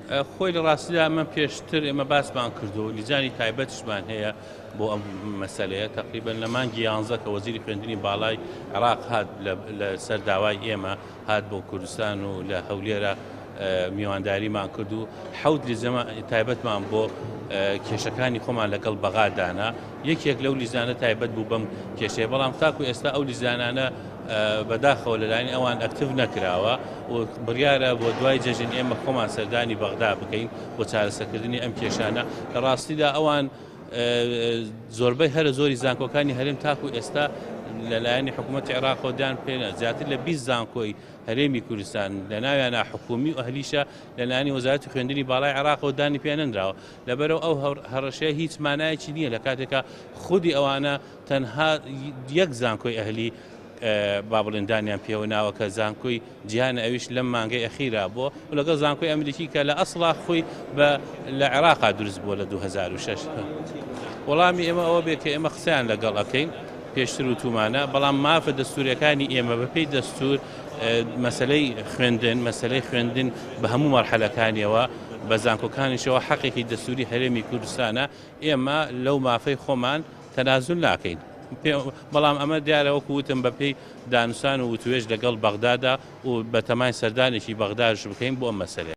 خۆی لە ڕاستیدا ئەمە پێشتر ئێمە باسمان کردو لیجانی تایبەتشمان هەیە بۆ ئەم مەسەلەیە تقریبەن لە مانگی 11 کە وەزیری خوێندنی باڵای عێراق هات لەسەر داوای ئێمە هات بۆ کوردستان و لە هەولێرە میوانداریمان کرد و حەوت لیزەمە تایبەتمان بۆ کێشەکانی خۆمان لەگەڵ بەغادانا یەکێک لەو لیزانە تایبەت بوو بەم کێشەیە بەڵام تاکو ئێستا ئەو لیزانانە بەداخەوە لەلایەن ئەوان ئەکتیڤ نەکراوە و بڕیارە بۆ دوای جەژن ئێمە خۆمان سەردانی بەغدا بکەین بۆ چارەسەرکردنی ئەم کێشانە لە ڕاستیدا ئەوان زۆربەی هەرە زۆری زانکۆکانی هەرێم تاکو ئێستا لەلایەنی حکوومەتی عێراقەوە دیان پێ زیاتر لە 20 زانکۆی هەرێمی کوردستان لە ناویانە حکومی و ئەهلیشە لەلایەنی وەزارەتی خوێندنی باڵای عێراقەوە دانی پێ نەنراوە لەبەرەوە ئەو هەڕەشەیە هیچ مانایەکی نییە لە کاتێکە خودی ئەوانە تەنها یەک زانکۆی ئەهلی با بڵێندانیان پێوە ناوە کە زانکۆی جیهانە ئەویش لەم مانگەی ئەخیرا بووە و لەگەڵ زانکۆی ئەمریکی کە لە ئەسڵا خۆی لە عێراقا دروست بووە لە 2006 وەڵامی ئێمە ئەوە بێت کە ئێمە قسەیان لەگەڵ ئەکەین پێشتر و تومانە بەڵام مافە دەستوریەکانی ئێمە بەپێی دەستور مەسەلەی خوێندن بە هەموو مەرحەلەکانیەوە بە زانکۆکانیشەوە حەقێکی دەستوری هەرێمی کوردستانە ئێمە لەو مافەی خۆمان تەنازول ناکەین بەڵام ئەمە دیارە وەکو وتم بەپێی دانوستان و وتوێژ لەگەڵ بەغدادا و بە تەمای سەردانێکی بەغداش بکەین بۆ ئەم مەسەلەیە